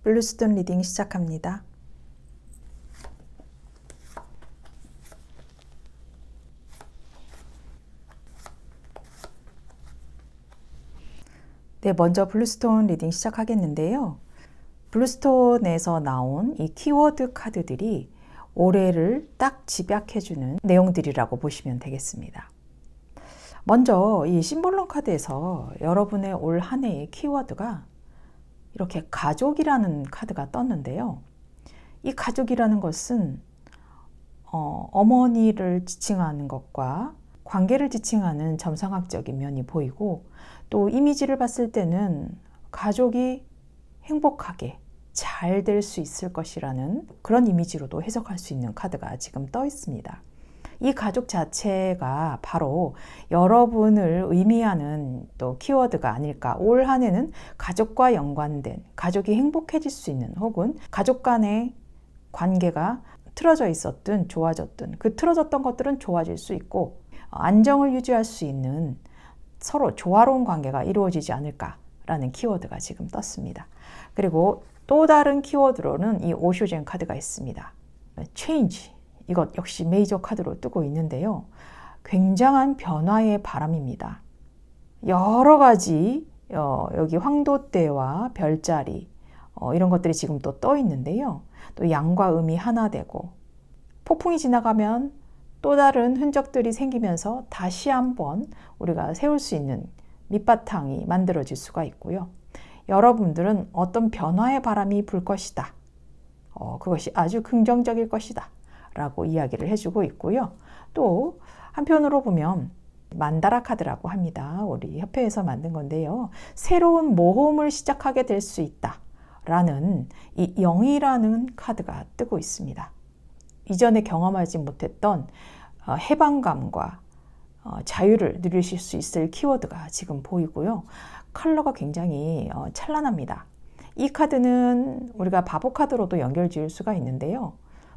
블루스톤 리딩 시작합니다. 네, 먼저 블루스톤 리딩 시작하겠는데요. 블루스톤에서 나온 이 키워드 카드들이 올해를 딱 집약해주는 내용들이라고 보시면 되겠습니다. 먼저 이 심볼론 카드에서 여러분의 올 한 해의 키워드가 이렇게 가족이라는 카드가 떴는데요. 이 가족이라는 것은 어머니를 지칭하는 것과 관계를 지칭하는 점성학적인 면이 보이고, 또 이미지를 봤을 때는 가족이 행복하게 잘 될 수 있을 것이라는 그런 이미지로도 해석할 수 있는 카드가 지금 떠 있습니다. 이 가족 자체가 바로 여러분을 의미하는 또 키워드가 아닐까. 올 한 해는 가족과 연관된, 가족이 행복해질 수 있는, 혹은 가족 간의 관계가 틀어져 있었든 좋아졌든 그 틀어졌던 것들은 좋아질 수 있고, 안정을 유지할 수 있는 서로 조화로운 관계가 이루어지지 않을까라는 키워드가 지금 떴습니다. 그리고 또 다른 키워드로는 이 오쇼젠 카드가 있습니다. Change, 이것 역시 메이저 카드로 뜨고 있는데요. 굉장한 변화의 바람입니다. 여러 가지 여기 황토대와 별자리 이런 것들이 지금 또 떠 있는데요. 또 양과 음이 하나 되고, 폭풍이 지나가면 또 다른 흔적들이 생기면서 다시 한번 우리가 세울 수 있는 밑바탕이 만들어질 수가 있고요. 여러분들은 어떤 변화의 바람이 불 것이다. 그것이 아주 긍정적일 것이다 라고 이야기를 해주고 있고요. 또 한편으로 보면 만다라 카드라고 합니다. 우리 협회에서 만든 건데요. 새로운 모험을 시작하게 될 수 있다 라는 이 영이라는 카드가 뜨고 있습니다. 이전에 경험하지 못했던 해방감과 자유를 누리실 수 있을 키워드가 지금 보이고요. 컬러가 굉장히 찬란합니다. 이 카드는 우리가 바보 카드로도 연결 지을 수가 있는데요.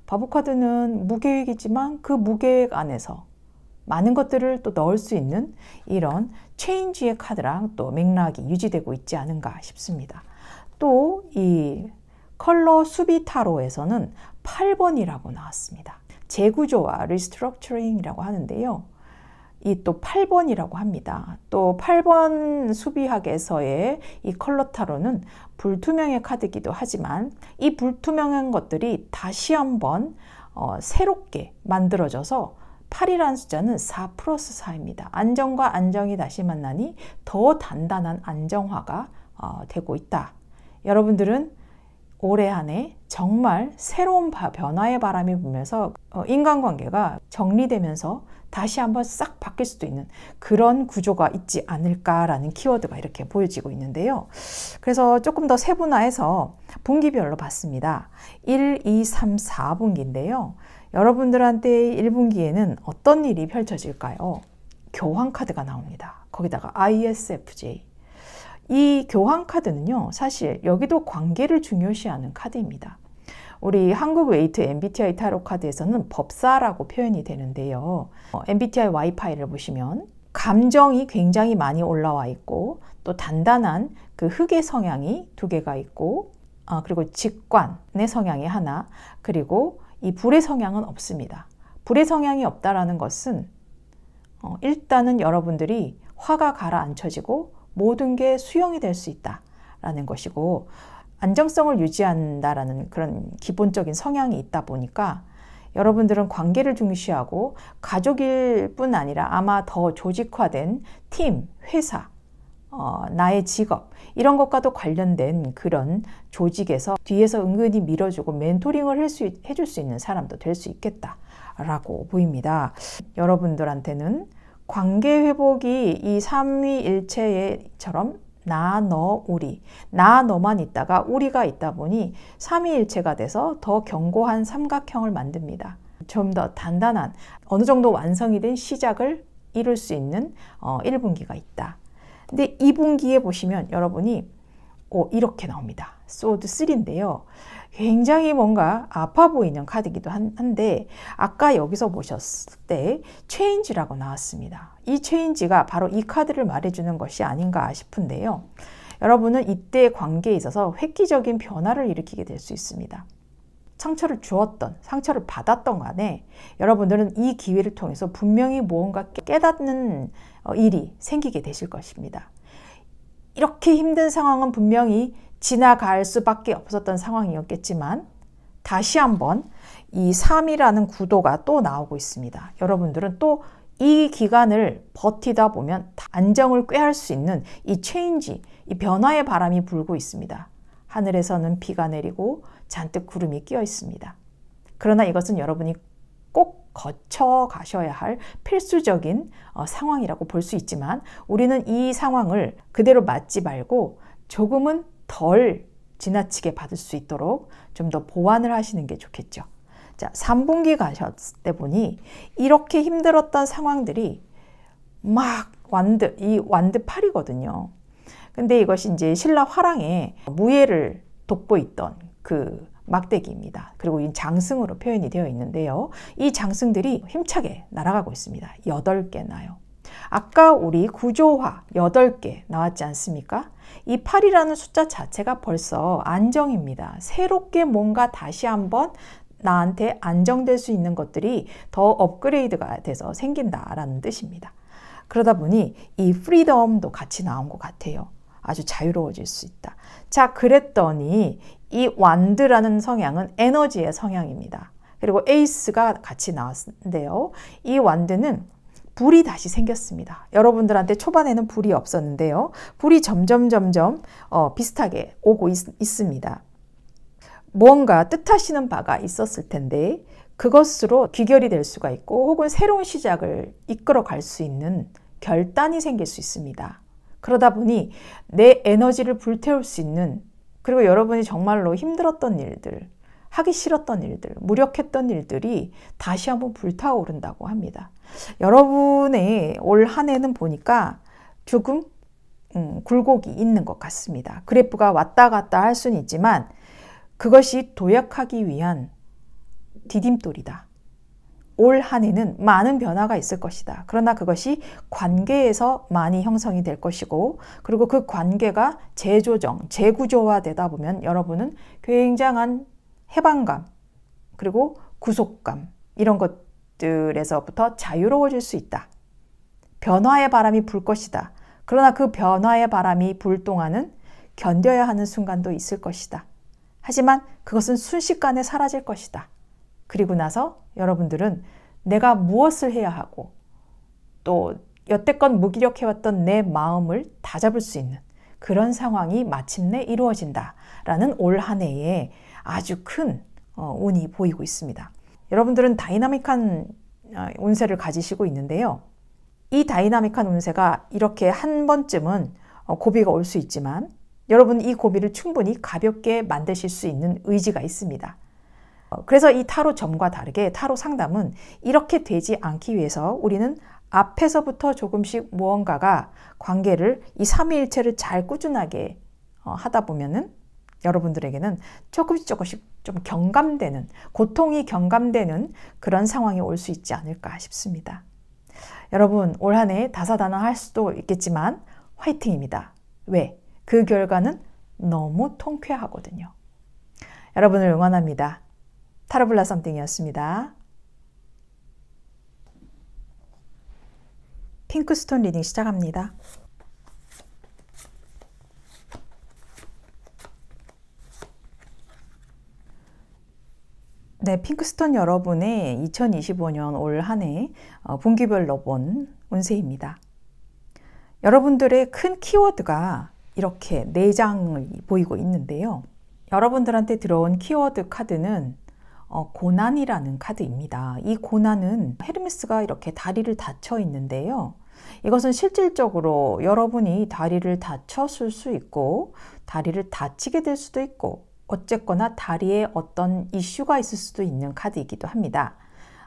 바보 카드는 무계획이지만 그 무계획 안에서 많은 것들을 또 넣을 수 있는 이런 체인지의 카드랑 또 맥락이 유지되고 있지 않은가 싶습니다. 또 이 컬러 수비 타로에서는 8번이라고 나왔습니다. 재구조와 리스트럭처링이라고 하는데요. 이 또 8번이라고 합니다. 또 8번 수비학에서의 이 컬러 타로는 불투명의 카드이기도 하지만, 이 불투명한 것들이 다시 한번 새롭게 만들어져서 8이라는 숫자는 4 플러스 4입니다. 안정과 안정이 다시 만나니 더 단단한 안정화가 되고 있다. 여러분들은 올해 한 해 정말 새로운 변화의 바람이 불면서 인간관계가 정리되면서 다시 한번 싹 바뀔 수도 있는 그런 구조가 있지 않을까라는 키워드가 이렇게 보여지고 있는데요. 그래서 조금 더 세분화해서 분기별로 봤습니다. 1, 2, 3, 4분기인데요. 여러분들한테 1분기에는 어떤 일이 펼쳐질까요? 교황 카드가 나옵니다. 거기다가 ISFJ. 이 교황 카드는요, 사실 여기도 관계를 중요시하는 카드입니다. 우리 한국 웨이트 MBTI 타로 카드에서는 법사라고 표현이 되는데요. MBTI Y 파일을 보시면 감정이 굉장히 많이 올라와 있고, 또 단단한 그 흑의 성향이 2개가 있고, 그리고 직관의 성향이 하나, 그리고 이 불의 성향은 없습니다. 불의 성향이 없다라는 것은 일단은 여러분들이 화가 가라앉혀지고 모든 게 수용이 될 수 있다라는 것이고, 안정성을 유지한다라는 그런 기본적인 성향이 있다 보니까 여러분들은 관계를 중시하고, 가족일 뿐 아니라 아마 더 조직화된 팀, 회사, 나의 직업 이런 것과도 관련된 그런 조직에서 뒤에서 은근히 밀어주고 멘토링을 해줄 수 있는 사람도 될 수 있겠다라고 보입니다. 여러분들한테는 관계 회복이 이 삼위일체처럼 나, 너, 우리, 나, 너만 있다가 우리가 있다 보니 삼위일체가 돼서 더 견고한 삼각형을 만듭니다. 좀 더 단단한, 어느 정도 완성이 된 시작을 이룰 수 있는 1분기가 있다. 근데 2분기에 보시면 여러분이 이렇게 나옵니다. 소드 3인데요. 굉장히 뭔가 아파 보이는 카드이기도 한데, 아까 여기서 보셨을 때 체인지라고 나왔습니다. 이 체인지가 바로 이 카드를 말해주는 것이 아닌가 싶은데요. 여러분은 이때의 관계에 있어서 획기적인 변화를 일으키게 될 수 있습니다. 상처를 주었던, 상처를 받았던 간에 여러분들은 이 기회를 통해서 분명히 무언가 깨닫는 일이 생기게 되실 것입니다. 이렇게 힘든 상황은 분명히 지나갈 수밖에 없었던 상황이었겠지만 다시 한번 이 3이라는 구도가 또 나오고 있습니다. 여러분들은 또 이 기간을 버티다 보면 안정을 꾀할 수 있는 이 체인지, 이 변화의 바람이 불고 있습니다. 하늘에서는 비가 내리고 잔뜩 구름이 끼어 있습니다. 그러나 이것은 여러분이 꼭 거쳐 가셔야 할 필수적인 상황이라고 볼 수 있지만 우리는 이 상황을 그대로 맞지 말고 조금은 덜 지나치게 받을 수 있도록 좀 더 보완을 하시는 게 좋겠죠. 자, 3분기 가셨을 때 보니 이렇게 힘들었던 상황들이 막 이 완드 8이거든요. 근데 이것이 이제 신라 화랑의 무예를 돋보이던 그 막대기입니다. 그리고 이 장승으로 표현이 되어 있는데요. 이 장승들이 힘차게 날아가고 있습니다. 8개 나요. 아까 우리 구조화 8개 나왔지 않습니까? 이 8이라는 숫자 자체가 벌써 안정입니다. 새롭게 뭔가 다시 한번 나한테 안정될 수 있는 것들이 더 업그레이드가 돼서 생긴다라는 뜻입니다. 그러다 보니 이 프리덤도 같이 나온 것 같아요. 아주 자유로워질 수 있다. 자, 그랬더니 이 완드라는 성향은 에너지의 성향입니다. 그리고 에이스가 같이 나왔는데요. 이 완드는 불이 다시 생겼습니다. 여러분들한테 초반에는 불이 없었는데요. 불이 점점 비슷하게 오고 있습니다. 무언가 뜻하시는 바가 있었을 텐데 그것으로 귀결이 될 수가 있고 혹은 새로운 시작을 이끌어 갈 수 있는 결단이 생길 수 있습니다. 그러다 보니 내 에너지를 불태울 수 있는, 그리고 여러분이 정말로 힘들었던 일들, 하기 싫었던 일들, 무력했던 일들이 다시 한번 불타오른다고 합니다. 여러분의 올 한 해는 보니까 조금 굴곡이 있는 것 같습니다. 그래프가 왔다 갔다 할 수는 있지만 그것이 도약하기 위한 디딤돌이다. 올 한 해는 많은 변화가 있을 것이다. 그러나 그것이 관계에서 많이 형성이 될 것이고, 그리고 그 관계가 재조정, 재구조화되다 보면 여러분은 굉장한 해방감, 그리고 구속감, 이런 것들에서부터 자유로워질 수 있다. 변화의 바람이 불 것이다. 그러나 그 변화의 바람이 불 동안은 견뎌야 하는 순간도 있을 것이다. 하지만 그것은 순식간에 사라질 것이다. 그리고 나서 여러분들은 내가 무엇을 해야 하고 또 여태껏 무기력해왔던 내 마음을 다잡을 수 있는 그런 상황이 마침내 이루어진다라는 올 한 해에 아주 큰 운이 보이고 있습니다. 여러분들은 다이나믹한 운세를 가지시고 있는데요. 이 다이나믹한 운세가 이렇게 한 번쯤은 고비가 올 수 있지만 여러분 이 고비를 충분히 가볍게 만드실 수 있는 의지가 있습니다. 그래서 이 타로 점과 다르게 타로 상담은 이렇게 되지 않기 위해서 우리는 앞에서부터 조금씩 무언가가 관계를 이 삼위일체를 잘 꾸준하게 하다 보면은 여러분들에게는 조금씩 좀 경감되는, 고통이 경감되는 그런 상황이 올 수 있지 않을까 싶습니다. 여러분 올 한 해 다사다난할 수도 있겠지만 화이팅입니다. 왜? 그 결과는 너무 통쾌하거든요. 여러분을 응원합니다. 타로블라 썸띵이었습니다. 핑크스톤 리딩 시작합니다. 네, 핑크스톤 여러분의 2025년 올 한 해 분기별로 본 운세입니다. 여러분들의 큰 키워드가 이렇게 4장을 보이고 있는데요. 여러분들한테 들어온 키워드 카드는 고난이라는 카드입니다. 이 고난은 헤르메스가 이렇게 다리를 다쳐 있는데요. 이것은 실질적으로 여러분이 다리를 다쳤을 수 있고 다리를 다치게 될 수도 있고 어쨌거나 다리에 어떤 이슈가 있을 수도 있는 카드이기도 합니다.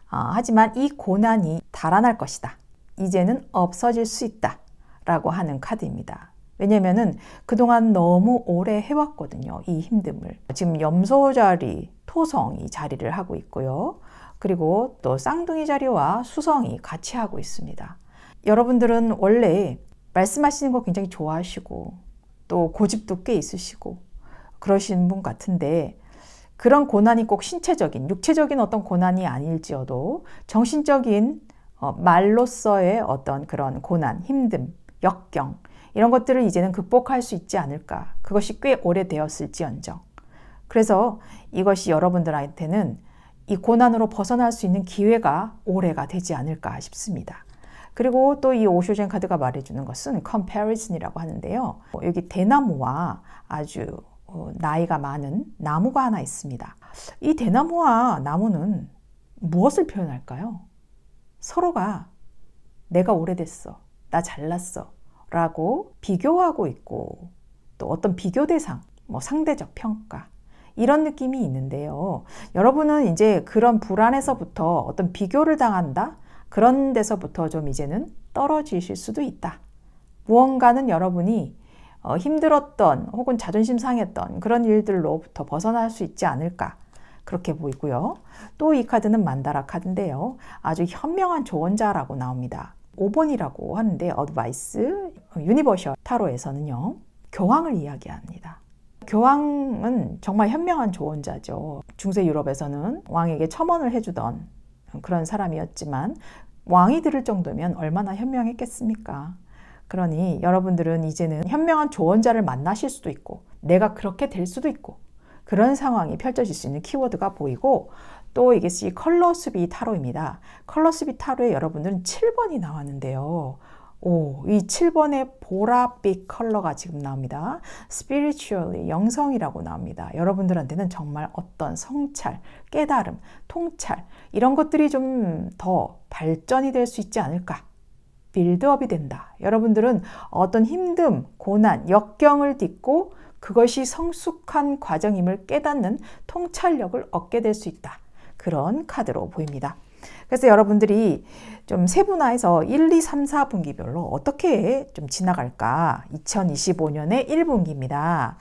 하지만 이 고난이 달아날 것이다. 이제는 없어질 수 있다. 라고 하는 카드입니다. 왜냐면은 그동안 너무 오래 해왔거든요. 이 힘듦을. 지금 염소 자리, 토성이 자리를 하고 있고요. 그리고 또 쌍둥이 자리와 수성이 같이 하고 있습니다. 여러분들은 원래 말씀하시는 거 굉장히 좋아하시고 또 고집도 꽤 있으시고 그러신 분 같은데, 그런 고난이 꼭 신체적인, 육체적인 어떤 고난이 아닐지어도 정신적인 말로서의 어떤 그런 고난, 힘듦, 역경, 이런 것들을 이제는 극복할 수 있지 않을까. 그것이 꽤 오래되었을지언정. 그래서 이것이 여러분들한테는 이 고난으로 벗어날 수 있는 기회가 올해가 되지 않을까 싶습니다. 그리고 또 이 오쇼젠 카드가 말해주는 것은 comparison이라고 하는데요. 여기 대나무와 아주 나이가 많은 나무가 하나 있습니다. 이 대나무와 나무는 무엇을 표현할까요? 서로가 내가 오래됐어, 나 잘났어 라고 비교하고 있고, 또 어떤 비교 대상, 상대적 평가, 이런 느낌이 있는데요. 여러분은 이제 그런 불안에서부터 어떤 비교를 당한다? 그런 데서부터 좀 이제는 떨어지실 수도 있다. 무언가는 여러분이 힘들었던 혹은 자존심 상했던 그런 일들로부터 벗어날 수 있지 않을까, 그렇게 보이고요. 또 이 카드는 만다라 카드인데요. 아주 현명한 조언자라고 나옵니다. 5번이라고 하는데 어드바이스 유니버셜 타로에서는요, 교황을 이야기합니다. 교황은 정말 현명한 조언자죠. 중세 유럽에서는 왕에게 첨언을 해주던 그런 사람이었지만 왕이 들을 정도면 얼마나 현명했겠습니까? 그러니 여러분들은 이제는 현명한 조언자를 만나실 수도 있고, 내가 그렇게 될 수도 있고, 그런 상황이 펼쳐질 수 있는 키워드가 보이고, 또 이것이 컬러수비 타로입니다. 컬러수비 타로에 여러분들은 7번이 나왔는데요. 이 7번의 보랏빛 컬러가 지금 나옵니다. spiritually, 영성이라고 나옵니다. 여러분들한테는 정말 어떤 성찰, 깨달음, 통찰, 이런 것들이 좀 더 발전이 될 수 있지 않을까. 빌드업이 된다. 여러분들은 어떤 힘듦, 고난, 역경을 딛고 그것이 성숙한 과정임을 깨닫는 통찰력을 얻게 될 수 있다. 그런 카드로 보입니다. 그래서 여러분들이 좀 세분화해서 1, 2, 3, 4분기별로 어떻게 좀 지나갈까? 2025년의 1분기입니다.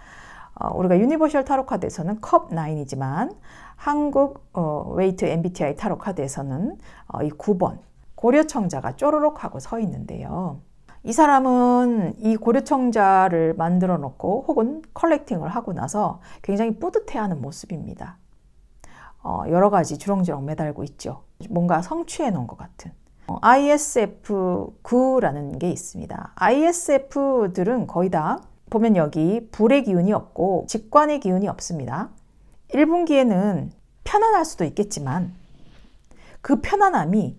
우리가 유니버셜 타로 카드에서는 컵 9이지만 한국 웨이트 MBTI 타로 카드에서는 이 9번 고려청자가 쪼르륵 하고 서 있는데요. 이 사람은 이 고려청자를 만들어 놓고 혹은 컬렉팅을 하고 나서 굉장히 뿌듯해하는 모습입니다. 여러 가지 주렁주렁 매달고 있죠. 뭔가 성취해 놓은 것 같은. ISF9라는 게 있습니다. ISF들은 거의 다 보면 여기 불의 기운이 없고 직관의 기운이 없습니다. 1분기에는 편안할 수도 있겠지만 그 편안함이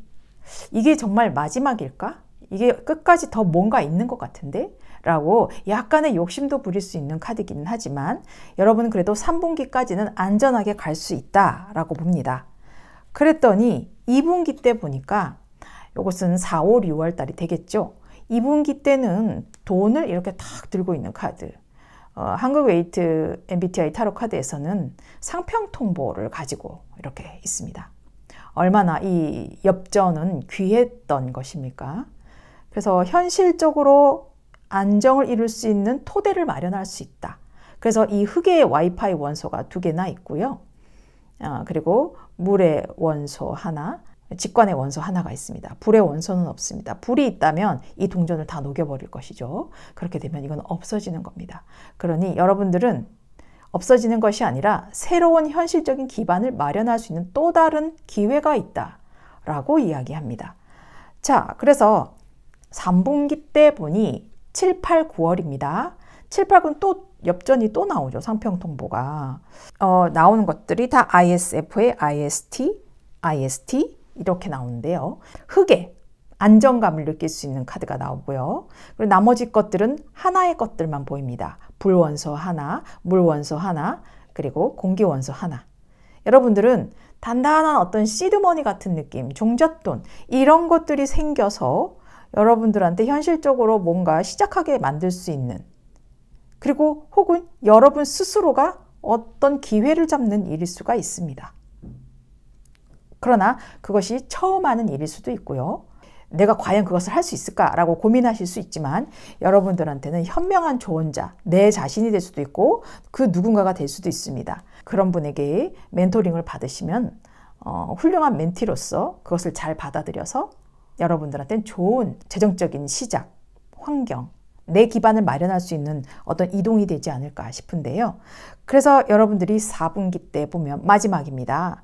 이게 정말 마지막일까? 이게 끝까지 더 뭔가 있는 것 같은데? 라고 약간의 욕심도 부릴 수 있는 카드이기는 하지만 여러분은 그래도 3분기까지는 안전하게 갈 수 있다라고 봅니다. 그랬더니 2분기 때 보니까 이것은 4, 5, 6월 달이 되겠죠. 2분기 때는 돈을 이렇게 탁 들고 있는 카드. 한국 웨이트 MBTI 타로 카드에서는 상평통보를 가지고 이렇게 있습니다. 얼마나 이 엽전은 귀했던 것입니까? 그래서 현실적으로 안정을 이룰 수 있는 토대를 마련할 수 있다. 그래서 이 흙의 와이파이 원소가 2개나 있고요. 그리고 물의 원소 하나, 직관의 원소 하나가 있습니다. 불의 원소는 없습니다. 불이 있다면 이 동전을 다 녹여버릴 것이죠. 그렇게 되면 이건 없어지는 겁니다. 그러니 여러분들은 없어지는 것이 아니라 새로운 현실적인 기반을 마련할 수 있는 또 다른 기회가 있다라고 이야기합니다. 자, 그래서 3분기 때 보니 7, 8, 9월입니다. 7, 8, 9는 또 엽전이 또 나오죠. 상평통보가. 나오는 것들이 다 ISF의 IST, IST 이렇게 나오는데요. 흙에 안정감을 느낄 수 있는 카드가 나오고요. 그리고 나머지 것들은 하나의 것들만 보입니다. 불원소 하나, 물원소 하나, 그리고 공기원소 하나. 여러분들은 단단한 어떤 시드머니 같은 느낌, 종잣돈 이런 것들이 생겨서 여러분들한테 현실적으로 뭔가 시작하게 만들 수 있는, 그리고 혹은 여러분 스스로가 어떤 기회를 잡는 일일 수가 있습니다. 그러나 그것이 처음 하는 일일 수도 있고요. 내가 과연 그것을 할 수 있을까라고 고민하실 수 있지만 여러분들한테는 현명한 조언자, 내 자신이 될 수도 있고 그 누군가가 될 수도 있습니다. 그런 분에게 멘토링을 받으시면 훌륭한 멘티로서 그것을 잘 받아들여서 여러분들한테는 좋은 재정적인 시작, 환경, 내 기반을 마련할 수 있는 어떤 이동이 되지 않을까 싶은데요. 그래서 여러분들이 4분기 때 보면 마지막입니다.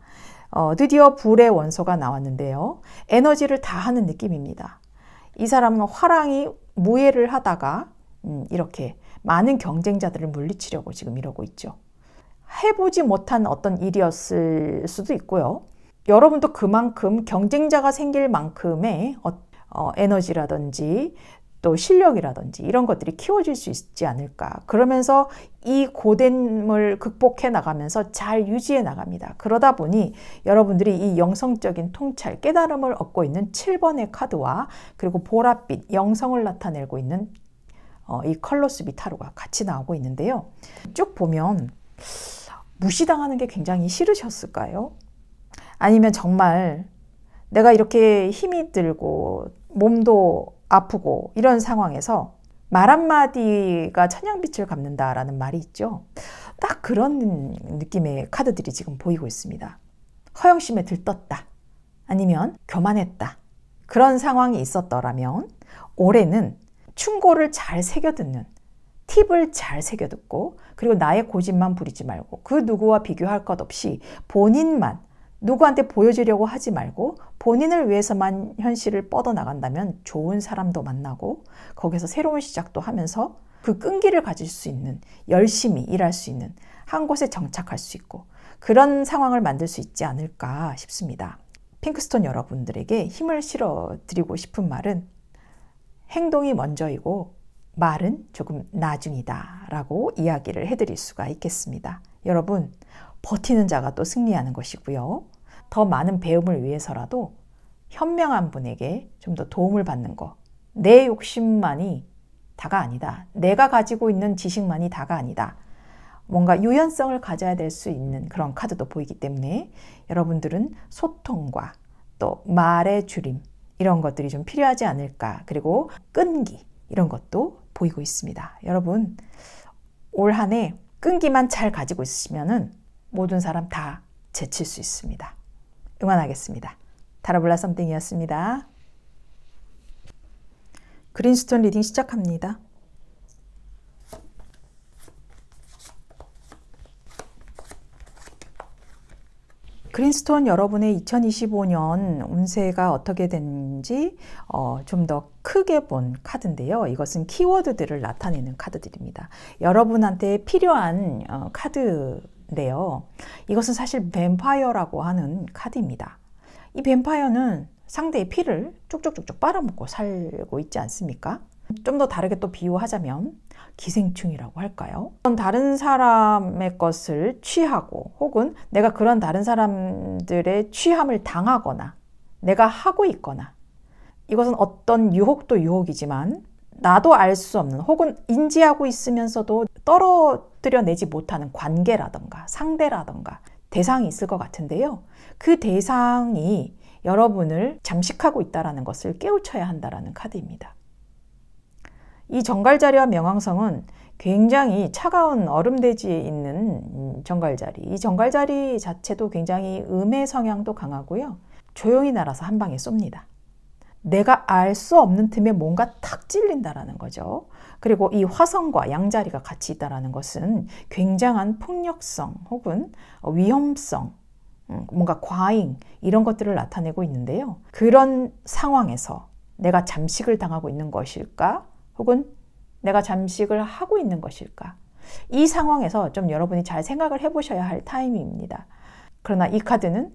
드디어 불의 원소가 나왔는데요. 에너지를 다 하는 느낌입니다. 이 사람은 화랑이 무예를 하다가 이렇게 많은 경쟁자들을 물리치려고 지금 이러고 있죠. 해보지 못한 어떤 일이었을 수도 있고요. 여러분도 그만큼 경쟁자가 생길 만큼의 에너지라든지 또 실력이라든지 이런 것들이 키워질 수 있지 않을까. 그러면서 이 고됨을 극복해 나가면서 잘 유지해 나갑니다. 그러다 보니 여러분들이 이 영성적인 통찰, 깨달음을 얻고 있는 7번의 카드와 그리고 보랏빛, 영성을 나타내고 있는 이 컬러스비 타로가 같이 나오고 있는데요. 쭉 보면 무시당하는 게 굉장히 싫으셨을까요? 아니면 정말 내가 이렇게 힘이 들고 몸도 아프고 이런 상황에서 말 한마디가 천냥빛을 갚는다라는 말이 있죠. 딱 그런 느낌의 카드들이 지금 보이고 있습니다. 허영심에 들떴다. 아니면 교만했다. 그런 상황이 있었더라면 올해는 충고를 잘 새겨듣는, 팁을 잘 새겨듣고 그리고 나의 고집만 부리지 말고 그 누구와 비교할 것 없이 본인만 누구한테 보여주려고 하지 말고 본인을 위해서만 현실을 뻗어나간다면 좋은 사람도 만나고 거기서 새로운 시작도 하면서 그 끈기를 가질 수 있는, 열심히 일할 수 있는, 한 곳에 정착할 수 있고 그런 상황을 만들 수 있지 않을까 싶습니다. 핑크스톤 여러분들에게 힘을 실어드리고 싶은 말은 행동이 먼저이고 말은 조금 나중이다 라고 이야기를 해드릴 수가 있겠습니다. 여러분, 버티는 자가 또 승리하는 것이고요. 더 많은 배움을 위해서라도 현명한 분에게 좀 더 도움을 받는 거. 내 욕심만이 다가 아니다. 내가 가지고 있는 지식만이 다가 아니다. 뭔가 유연성을 가져야 될 수 있는 그런 카드도 보이기 때문에 여러분들은 소통과 또 말의 줄임 이런 것들이 좀 필요하지 않을까. 그리고 끈기 이런 것도 보이고 있습니다. 여러분, 올 한 해 끈기만 잘 가지고 있으시면은 모든 사람 다 제칠 수 있습니다. 응원하겠습니다. 타로블라 썸띵이었습니다. 그린스톤 리딩 시작합니다. 그린스톤 여러분의 2025년 운세가 어떻게 되는지 좀 더 크게 본 카드인데요. 이것은 키워드들을 나타내는 카드들입니다. 여러분한테 필요한 카드인데요. 이것은 사실 뱀파이어라고 하는 카드입니다. 이 뱀파이어는 상대의 피를 쭉쭉쭉쭉 빨아먹고 살고 있지 않습니까? 좀 더 다르게 또 비유하자면 기생충이라고 할까요? 다른 사람의 것을 취하고 혹은 내가 그런 다른 사람들의 취함을 당하거나 내가 하고 있거나 이것은 어떤 유혹도 유혹이지만 나도 알 수 없는 혹은 인지하고 있으면서도 떨어뜨려내지 못하는 관계라던가 상대라던가 대상이 있을 것 같은데요. 그 대상이 여러분을 잠식하고 있다는 것을 깨우쳐야 한다는 카드입니다. 이 정갈자리와 명왕성은 굉장히 차가운 얼음대지에 있는 정갈자리. 이 정갈자리 자체도 굉장히 음의 성향도 강하고요. 조용히 날아서 한 방에 쏩니다. 내가 알 수 없는 틈에 뭔가 탁 찔린다라는 거죠. 그리고 이 화성과 양자리가 같이 있다는 것은 굉장한 폭력성 혹은 위험성, 뭔가 과잉 이런 것들을 나타내고 있는데요. 그런 상황에서 내가 잠식을 당하고 있는 것일까? 혹은 내가 잠식을 하고 있는 것일까? 이 상황에서 좀 여러분이 잘 생각을 해보셔야 할 타이밍입니다. 그러나 이 카드는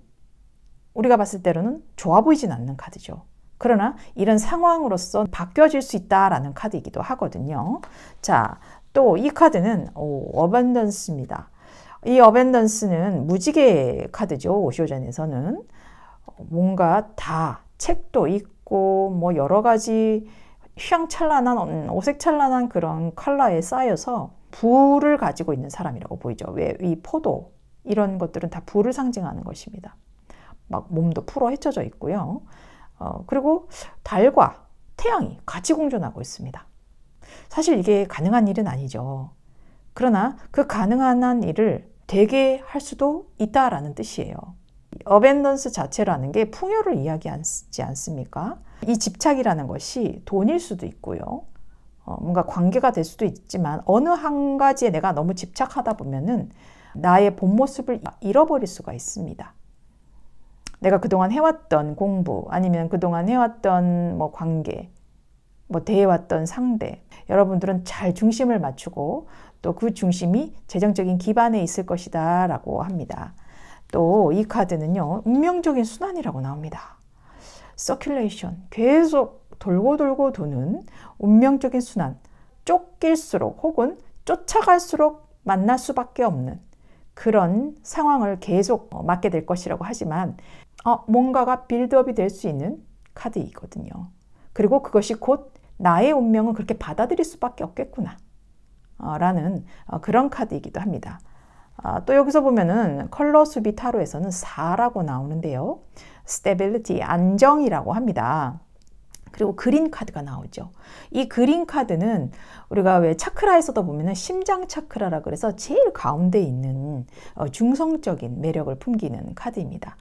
우리가 봤을 때로는 좋아 보이진 않는 카드죠. 그러나 이런 상황으로서 바뀌어질 수 있다라는 카드이기도 하거든요. 자, 또 이 카드는 어벤던스입니다. 이 어벤던스는 무지개 카드죠. 오쇼전에서는 뭔가 다 책도 있고 뭐 여러 가지 휘황찬란한 오색찬란한 그런 컬러에 쌓여서 불을 가지고 있는 사람이라고 보이죠. 왜 이 포도 이런 것들은 다 불을 상징하는 것입니다. 막 몸도 풀어 헤쳐져 있고요. 그리고 달과 태양이 같이 공존하고 있습니다. 사실 이게 가능한 일은 아니죠. 그러나 그 가능한 일을 되게 할 수도 있다라는 뜻이에요. 어벤던스 자체라는 게 풍요를 이야기하지 않습니까? 이 집착이라는 것이 돈일 수도 있고요. 뭔가 관계가 될 수도 있지만 어느 한 가지에 내가 너무 집착하다 보면은 나의 본 모습을 잃어버릴 수가 있습니다. 내가 그동안 해왔던 공부 아니면 그동안 해왔던 뭐 관계, 뭐 대해왔던 상대, 여러분들은 잘 중심을 맞추고 또 그 중심이 재정적인 기반에 있을 것이다 라고 합니다. 또 이 카드는요, 운명적인 순환이라고 나옵니다. 서큘레이션, 계속 돌고 돌고 도는 운명적인 순환, 쫓길수록 혹은 쫓아갈수록 만날 수밖에 없는 그런 상황을 계속 맞게 될 것이라고 하지만 뭔가가 빌드업이 될 수 있는 카드이거든요. 그리고 그것이 곧 나의 운명을 그렇게 받아들일 수밖에 없겠구나 라는 그런 카드이기도 합니다. 또 여기서 보면은 컬러 수비 타로에서는 4라고 나오는데요. 스테빌리티, 안정이라고 합니다. 그리고 그린 카드가 나오죠. 이 그린 카드는 우리가 왜 차크라에서도 보면은 심장 차크라라 그래서 제일 가운데 있는 중성적인 매력을 풍기는 카드입니다.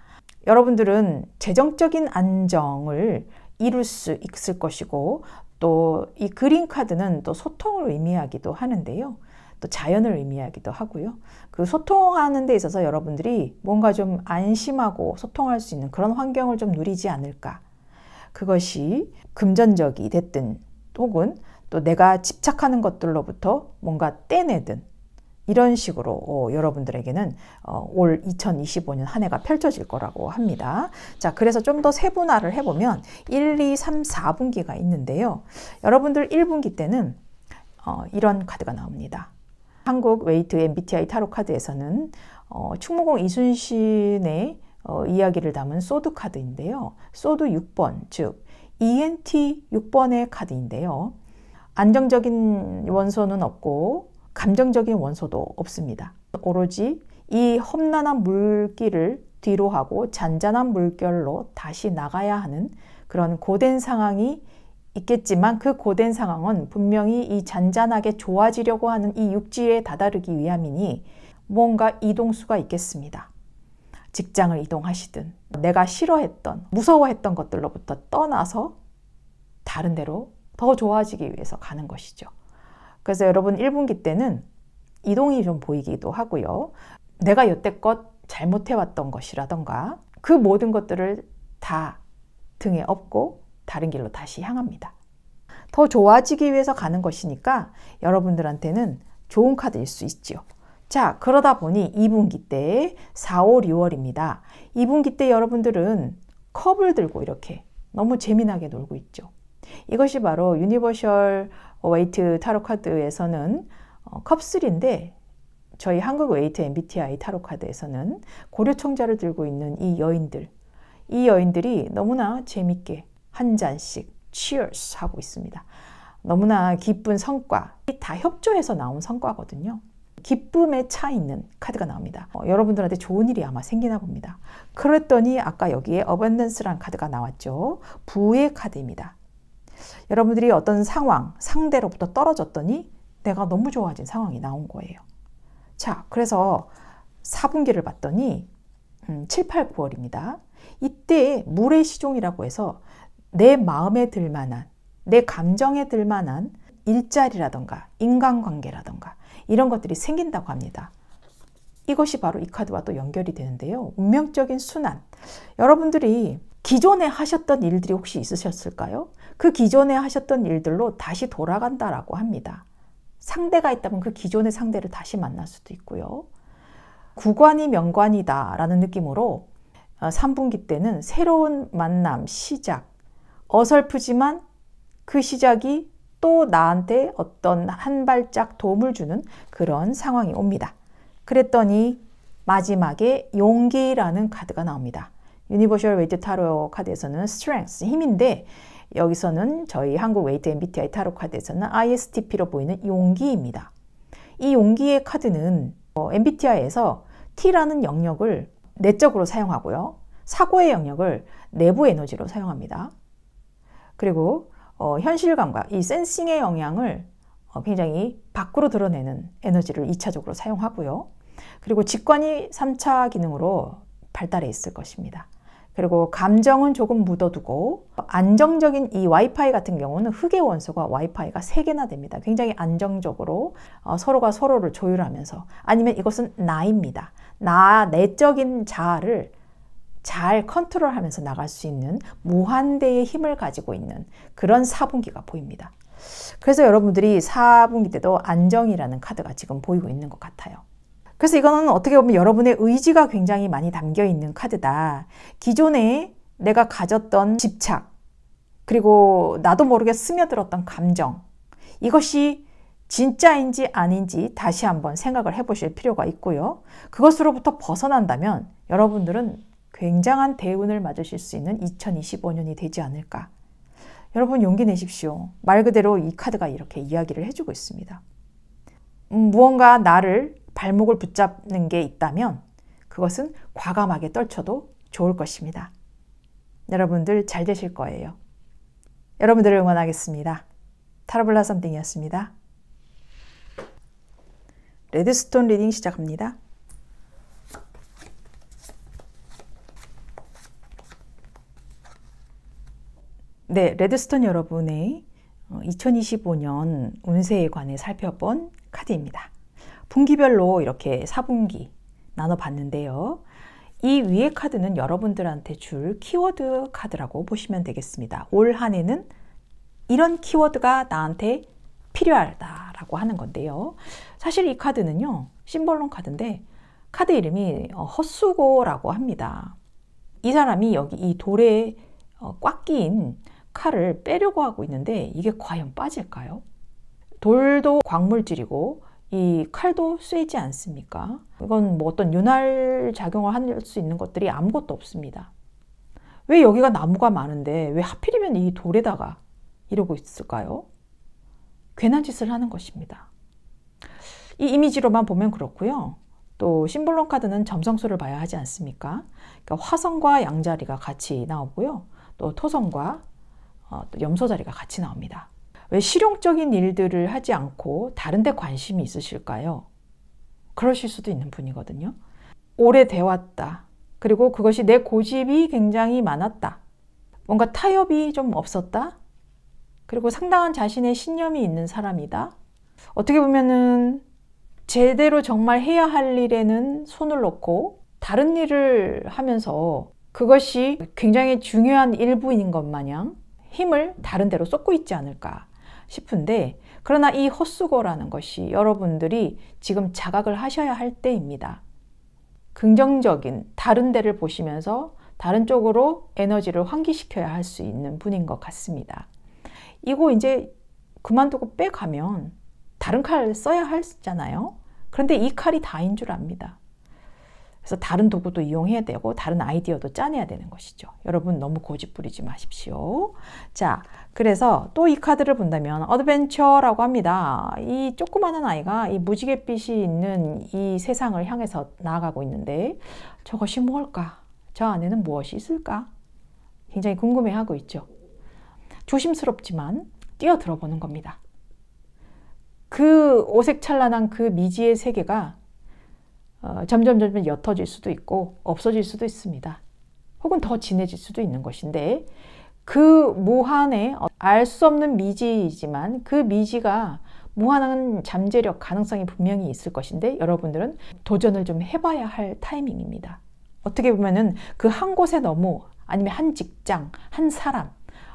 여러분들은 재정적인 안정을 이룰 수 있을 것이고 또 이 그린 카드는 또 소통을 의미하기도 하는데요. 또 자연을 의미하기도 하고요. 그 소통하는 데 있어서 여러분들이 뭔가 좀 안심하고 소통할 수 있는 그런 환경을 좀 누리지 않을까. 그것이 금전적이 됐든 혹은 또 내가 집착하는 것들로부터 뭔가 떼내든 이런 식으로 여러분들에게는 올 2025년 한 해가 펼쳐질 거라고 합니다. 자, 그래서 좀 더 세분화를 해보면 1, 2, 3, 4분기가 있는데요. 여러분들 1분기 때는 이런 카드가 나옵니다. 한국 웨이트 MBTI 타로 카드에서는 충무공 이순신의 이야기를 담은 소드 카드인데요. 소드 6번, 즉 ENT 6번의 카드인데요. 안정적인 원소는 없고 감정적인 원소도 없습니다. 오로지 이 험난한 물길을 뒤로 하고 잔잔한 물결로 다시 나가야 하는 그런 고된 상황이 있겠지만 그 고된 상황은 분명히 이 잔잔하게 좋아지려고 하는 이 육지에 다다르기 위함이니 뭔가 이동수가 있겠습니다. 직장을 이동하시든 내가 싫어했던, 무서워했던 것들로부터 떠나서 다른 데로 더 좋아지기 위해서 가는 것이죠. 그래서 여러분 1분기 때는 이동이 좀 보이기도 하고요. 내가 여태껏 잘못해왔던 것이라던가 그 모든 것들을 다 등에 업고 다른 길로 다시 향합니다. 더 좋아지기 위해서 가는 것이니까 여러분들한테는 좋은 카드일 수 있죠. 자, 그러다 보니 2분기 때 4, 5, 6월입니다. 2분기 때 여러분들은 컵을 들고 이렇게 너무 재미나게 놀고 있죠. 이것이 바로 유니버셜 웨이트 타로 카드에서는 컵3인데 저희 한국 웨이트 MBTI 타로 카드에서는 고려청자를 들고 있는 이 여인들이 너무나 재밌게 한 잔씩 cheers 하고 있습니다. 너무나 기쁜 성과, 다 협조해서 나온 성과거든요. 기쁨에 차 있는 카드가 나옵니다. 여러분들한테 좋은 일이 아마 생기나 봅니다. 그랬더니 아까 여기에 어벤던스라는 카드가 나왔죠. 부의 카드입니다. 여러분들이 어떤 상황, 상대로부터 떨어졌더니 내가 너무 좋아진 상황이 나온 거예요. 자, 그래서 4분기를 봤더니 7, 8, 9월입니다. 이때 물의 시종이라고 해서 내 마음에 들만한, 내 감정에 들만한 일자리라던가 인간관계라던가 이런 것들이 생긴다고 합니다. 이것이 바로 이 카드와 또 연결이 되는데요. 운명적인 순환. 여러분들이 기존에 하셨던 일들이 혹시 있으셨을까요? 그 기존에 하셨던 일들로 다시 돌아간다라고 합니다. 상대가 있다면 그 기존의 상대를 다시 만날 수도 있고요. 구관이 명관이다 라는 느낌으로 3분기 때는 새로운 만남, 시작, 어설프지만 그 시작이 또 나한테 어떤 한 발짝 도움을 주는 그런 상황이 옵니다. 그랬더니 마지막에 용기라는 카드가 나옵니다. 유니버셜 웨이트 타로 카드에서는 strength, 힘인데 여기서는 저희 한국 웨이트 MBTI 타로 카드에서는 ISTP로 보이는 용기입니다. 이 용기의 카드는 MBTI에서 T라는 영역을 내적으로 사용하고요. 사고의 영역을 내부 에너지로 사용합니다. 그리고 현실감과 이 센싱의 영향을 굉장히 밖으로 드러내는 에너지를 2차적으로 사용하고요. 그리고 직관이 3차 기능으로 발달해 있을 것입니다. 그리고 감정은 조금 묻어두고 안정적인 이 와이파이 같은 경우는 흑의 원소가 와이파이가 3개나 됩니다. 굉장히 안정적으로 서로가 서로를 조율하면서 아니면 이것은 나입니다. 내적인 자아를 잘 컨트롤하면서 나갈 수 있는 무한대의 힘을 가지고 있는 그런 사분기가 보입니다. 그래서 여러분들이 4분기 때도 안정이라는 카드가 지금 보이고 있는 것 같아요. 그래서 이거는 어떻게 보면 여러분의 의지가 굉장히 많이 담겨 있는 카드다. 기존에 내가 가졌던 집착, 그리고 나도 모르게 스며들었던 감정, 이것이 진짜인지 아닌지 다시 한번 생각을 해보실 필요가 있고요. 그것으로부터 벗어난다면 여러분들은 굉장한 대운을 맞으실 수 있는 2025년이 되지 않을까. 여러분 용기 내십시오. 말 그대로 이 카드가 이렇게 이야기를 해주고 있습니다. 무언가 나를 발목을 붙잡는 게 있다면 그것은 과감하게 떨쳐도 좋을 것입니다. 여러분들 잘 되실 거예요. 여러분들을 응원하겠습니다. 타로블라썸띵이었습니다. 레드스톤 리딩 시작합니다. 네, 레드스톤 여러분의 2025년 운세에 관해 살펴본 카드입니다. 분기별로 이렇게 4분기 나눠봤는데요. 이 위의 카드는 여러분들한테 줄 키워드 카드라고 보시면 되겠습니다. 올 한 해는 이런 키워드가 나한테 필요하다라고 하는 건데요. 사실 이 카드는요, 심벌론 카드인데 카드 이름이 헛수고라고 합니다. 이 사람이 여기 이 돌에 꽉 끼인 칼을 빼려고 하고 있는데 이게 과연 빠질까요? 돌도 광물질이고 이 칼도 쇠지 않습니까? 이건 뭐 어떤 윤활 작용을 할 수 있는 것들이 아무것도 없습니다. 왜 여기가 나무가 많은데 왜 하필이면 이 돌에다가 이러고 있을까요? 괜한 짓을 하는 것입니다. 이 이미지로만 보면 그렇고요. 또 심볼론 카드는 점성술을 봐야 하지 않습니까? 그러니까 화성과 양자리가 같이 나오고요. 또 토성과 또 염소 자리가 같이 나옵니다. 왜 실용적인 일들을 하지 않고 다른 데 관심이 있으실까요? 그러실 수도 있는 분이거든요. 오래돼 왔다. 그리고 그것이 내 고집이 굉장히 많았다. 뭔가 타협이 좀 없었다. 그리고 상당한 자신의 신념이 있는 사람이다. 어떻게 보면은 제대로 정말 해야 할 일에는 손을 놓고 다른 일을 하면서 그것이 굉장히 중요한 일부인 것 마냥 힘을 다른 데로 쏟고 있지 않을까 싶은데, 그러나 이 헛수고라는 것이 여러분들이 지금 자각을 하셔야 할 때입니다. 긍정적인 다른 데를 보시면서 다른 쪽으로 에너지를 환기시켜야 할 수 있는 분인 것 같습니다. 이거 이제 그만두고 빼가면 다른 칼 써야 하잖아요. 그런데 이 칼이 다인 줄 압니다. 그래서 다른 도구도 이용해야 되고 다른 아이디어도 짜내야 되는 것이죠. 여러분 너무 고집 부리지 마십시오. 자, 그래서 또 이 카드를 본다면 어드벤처라고 합니다. 이 조그마한 아이가 이 무지갯빛이 있는 이 세상을 향해서 나아가고 있는데 저것이 뭘까? 저 안에는 무엇이 있을까? 굉장히 궁금해하고 있죠. 조심스럽지만 뛰어들어 보는 겁니다. 그 오색찬란한 그 미지의 세계가 점점 옅어질 수도 있고 없어질 수도 있습니다. 혹은 더 진해질 수도 있는 것인데, 그 무한의 알 수 없는 미지이지만 그 미지가 무한한 잠재력 가능성이 분명히 있을 것인데 여러분들은 도전을 좀 해봐야 할 타이밍입니다. 어떻게 보면은 그 한 곳에 너무, 아니면 한 직장, 한 사람,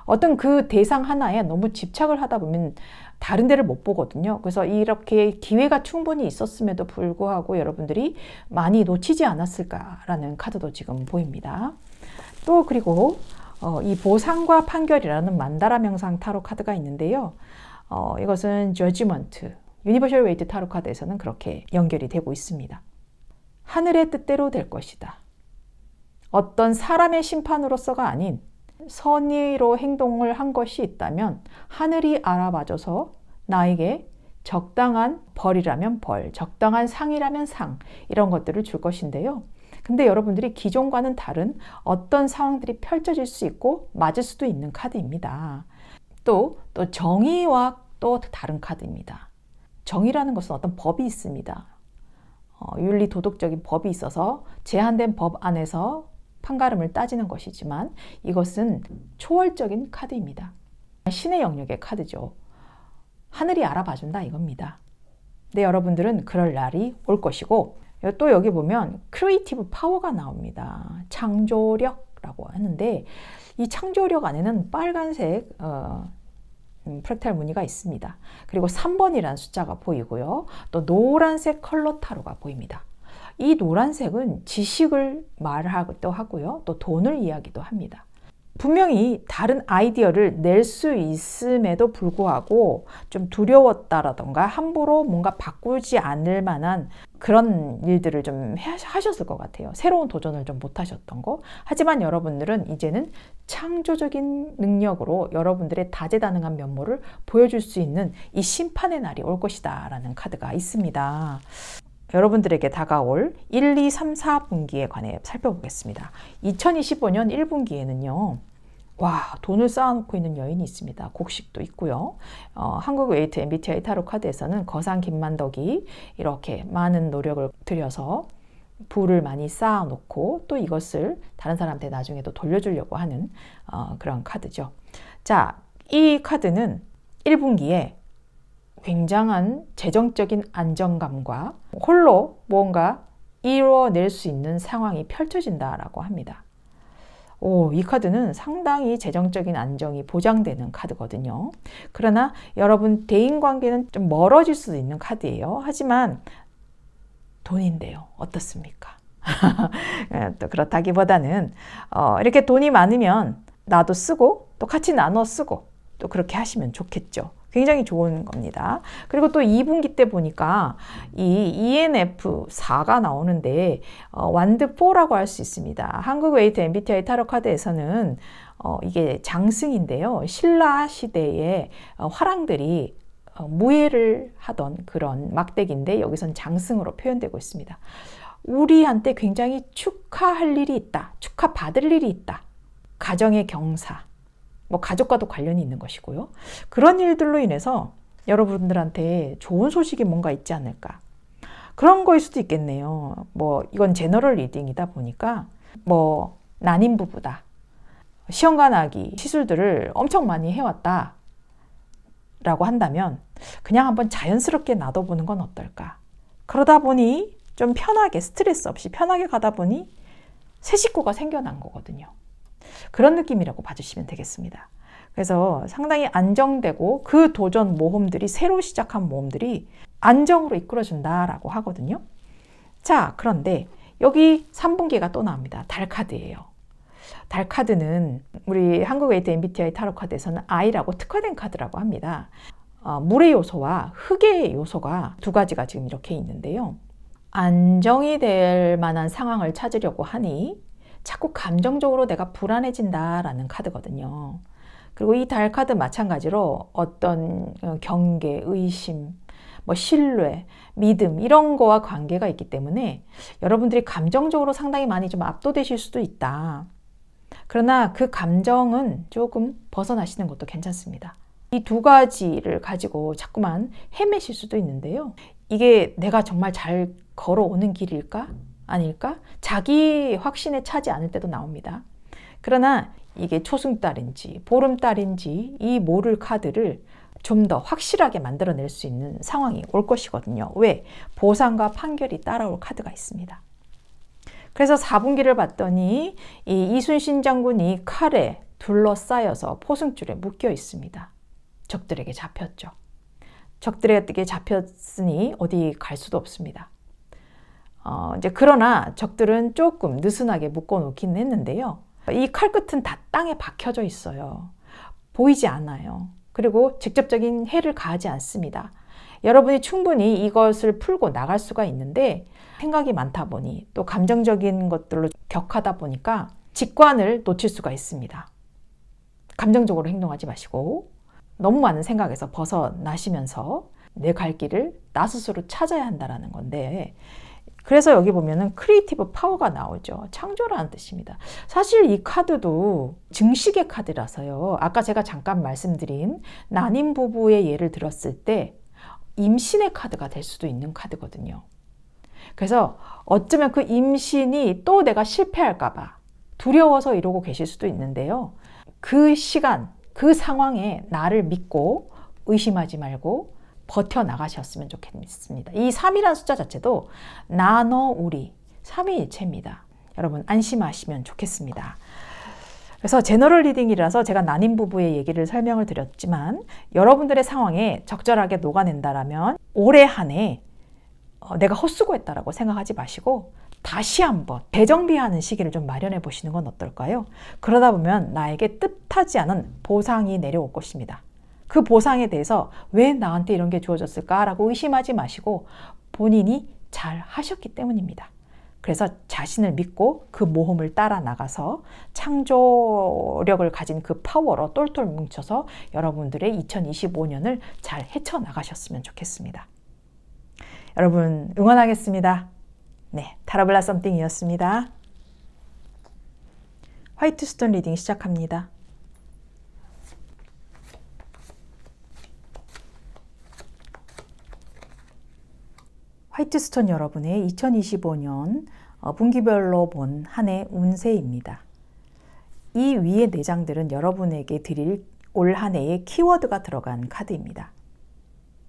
어떤 그 대상 하나에 너무 집착을 하다 보면 다른 데를 못 보거든요. 그래서 이렇게 기회가 충분히 있었음에도 불구하고 여러분들이 많이 놓치지 않았을까라는 카드도 지금 보입니다. 또 그리고 이 보상과 판결이라는 만다라 명상 타로 카드가 있는데요. 이것은 저지먼트, 유니버셜 웨이트 타로 카드에서는 그렇게 연결이 되고 있습니다. 하늘의 뜻대로 될 것이다. 어떤 사람의 심판으로서가 아닌 선의로 행동을 한 것이 있다면 하늘이 알아봐줘서 나에게 적당한 벌이라면 벌, 적당한 상이라면 상, 이런 것들을 줄 것인데요. 근데 여러분들이 기존과는 다른 어떤 상황들이 펼쳐질 수 있고 맞을 수도 있는 카드입니다. 또 정의와 또 다른 카드입니다. 정의라는 것은 어떤 법이 있습니다. 윤리 도덕적인 법이 있어서 제한된 법 안에서 판가름을 따지는 것이지만 이것은 초월적인 카드입니다. 신의 영역의 카드죠. 하늘이 알아봐준다 이겁니다. 근데 여러분들은 그럴 날이 올 것이고, 또 여기 보면 크리에이티브 파워가 나옵니다. 창조력이라고 하는데 이 창조력 안에는 빨간색 프랙탈 무늬가 있습니다. 그리고 3번이라는 숫자가 보이고요. 또 노란색 컬러 타로가 보입니다. 이 노란색은 지식을 말하기도 하고요. 또 돈을 이야기도 합니다. 분명히 다른 아이디어를 낼 수 있음에도 불구하고 좀 두려웠다라던가 함부로 뭔가 바꾸지 않을 만한 그런 일들을 좀 하셨을 것 같아요. 새로운 도전을 좀 못 하셨던 거. 하지만 여러분들은 이제는 창조적인 능력으로 여러분들의 다재다능한 면모를 보여줄 수 있는 이 심판의 날이 올 것이다 라는 카드가 있습니다. 여러분들에게 다가올 1, 2, 3, 4분기에 관해 살펴보겠습니다. 2025년 1분기에는요. 와, 돈을 쌓아놓고 있는 여인이 있습니다. 곡식도 있고요. 한국 웨이트 MBTI 타로 카드에서는 거상 김만덕이 이렇게 많은 노력을 들여서 부를 많이 쌓아놓고 또 이것을 다른 사람한테 나중에 또 돌려주려고 하는 그런 카드죠. 자, 이 카드는 1분기에 굉장한 재정적인 안정감과 홀로 뭔가 이뤄낼 수 있는 상황이 펼쳐진다라고 합니다. 이 카드는 상당히 재정적인 안정이 보장되는 카드거든요. 그러나 여러분 대인관계는 좀 멀어질 수도 있는 카드예요. 하지만 돈인데요. 어떻습니까? 또 그렇다기보다는 이렇게 돈이 많으면 나도 쓰고 또 같이 나눠 쓰고 또 그렇게 하시면 좋겠죠. 굉장히 좋은 겁니다. 그리고 또 2분기 때 보니까 이 ENF4가 나오는데 완드4라고 할 수 있습니다. 한국 웨이트 MBTI 타로 카드에서는 이게 장승인데요. 신라 시대의 화랑들이 무예를 하던 그런 막대기인데 여기선 장승으로 표현되고 있습니다. 우리한테 굉장히 축하할 일이 있다. 축하받을 일이 있다. 가정의 경사. 뭐 가족과도 관련이 있는 것이고요. 그런 일들로 인해서 여러분들한테 좋은 소식이 뭔가 있지 않을까. 그런 거일 수도 있겠네요. 뭐 이건 제너럴 리딩이다 보니까 뭐 난임 부부다. 시험관 아기 시술들을 엄청 많이 해왔다 라고 한다면 그냥 한번 자연스럽게 놔둬보는 건 어떨까. 그러다 보니 좀 편하게 스트레스 없이 편하게 가다 보니 새 식구가 생겨난 거거든요. 그런 느낌이라고 봐주시면 되겠습니다. 그래서 상당히 안정되고 그 도전 모험들이 새로 시작한 모험들이 안정으로 이끌어준다라고 하거든요. 자, 그런데 여기 3분기가 또 나옵니다. 달 카드예요. 달 카드는 우리 한국 웨이트 MBTI 타로 카드에서는 I라고 특화된 카드라고 합니다. 물의 요소와 흙의 요소가 두 가지가 지금 이렇게 있는데요. 안정이 될 만한 상황을 찾으려고 하니 자꾸 감정적으로 내가 불안해진다라는 카드거든요. 그리고 이 달 카드 마찬가지로 어떤 경계, 의심, 뭐 신뢰, 믿음 이런 거와 관계가 있기 때문에 여러분들이 감정적으로 상당히 많이 좀 압도되실 수도 있다. 그러나 그 감정은 조금 벗어나시는 것도 괜찮습니다. 이 두 가지를 가지고 자꾸만 헤매실 수도 있는데요. 이게 내가 정말 잘 걸어오는 길일까? 아닐까? 자기 확신에 차지 않을 때도 나옵니다. 그러나 이게 초승달인지 보름달인지 이 모를 카드를 좀 더 확실하게 만들어낼 수 있는 상황이 올 것이거든요. 왜? 보상과 판결이 따라올 카드가 있습니다. 그래서 4분기를 봤더니 이 이순신 장군이 칼에 둘러싸여서 포승줄에 묶여 있습니다. 적들에게 잡혔죠. 적들에게 잡혔으니 어디 갈 수도 없습니다. 이제 그러나 적들은 조금 느슨하게 묶어놓긴 했는데요. 이 칼끝은 다 땅에 박혀져 있어요. 보이지 않아요. 그리고 직접적인 해를 가하지 않습니다. 여러분이 충분히 이것을 풀고 나갈 수가 있는데 생각이 많다 보니 또 감정적인 것들로 격하다 보니까 직관을 놓칠 수가 있습니다. 감정적으로 행동하지 마시고 너무 많은 생각에서 벗어나시면서 내 갈 길을 나 스스로 찾아야 한다는 건데, 그래서 여기 보면은 크리에이티브 파워가 나오죠. 창조라는 뜻입니다. 사실 이 카드도 증식의 카드라서요. 아까 제가 잠깐 말씀드린 난임 부부의 예를 들었을 때 임신의 카드가 될 수도 있는 카드거든요. 그래서 어쩌면 그 임신이 또 내가 실패할까 봐 두려워서 이러고 계실 수도 있는데요. 그 시간, 그 상황에 나를 믿고 의심하지 말고 버텨나가셨으면 좋겠습니다. 이 3이라는 숫자 자체도 나, 너, 우리 삼위일체입니다. 여러분 안심하시면 좋겠습니다. 그래서 제너럴 리딩이라서 제가 난임 부부의 얘기를 설명을 드렸지만 여러분들의 상황에 적절하게 녹아낸다라면 올해 한 해 내가 헛수고했다라고 생각하지 마시고 다시 한번 재정비하는 시기를 좀 마련해 보시는 건 어떨까요? 그러다 보면 나에게 뜻하지 않은 보상이 내려올 것입니다. 그 보상에 대해서 왜 나한테 이런 게 주어졌을까라고 의심하지 마시고 본인이 잘 하셨기 때문입니다. 그래서 자신을 믿고 그 모험을 따라 나가서 창조력을 가진 그 파워로 똘똘 뭉쳐서 여러분들의 2025년을 잘 헤쳐나가셨으면 좋겠습니다. 여러분 응원하겠습니다. 네, 타로블라 썸띵이었습니다. 화이트 스톤 리딩 시작합니다. 화이트 스톤 여러분의 2025년 분기별로 본 한 해 운세입니다. 이 위의 4장들은 여러분에게 드릴 올 한 해의 키워드가 들어간 카드입니다.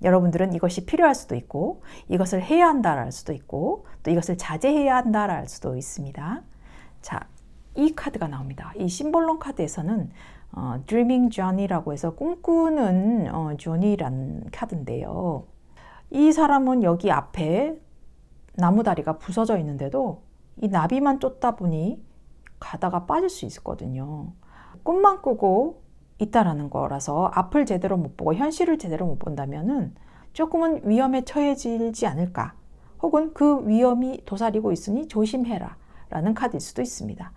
여러분들은 이것이 필요할 수도 있고 이것을 해야 한다랄 수도 있고 또 이것을 자제해야 한다랄 수도 있습니다. 자, 이 카드가 나옵니다. 이 심볼론 카드에서는 Dreaming Johnny라고 해서 꿈꾸는 조니라는 카드인데요. 이 사람은 여기 앞에 나무다리가 부서져 있는데도 이 나비만 쫓다 보니 가다가 빠질 수 있거든요. 꿈만 꾸고 있다라는 거라서 앞을 제대로 못 보고 현실을 제대로 못 본다면은 조금은 위험에 처해지지 않을까, 혹은 그 위험이 도사리고 있으니 조심해라 라는 카드일 수도 있습니다.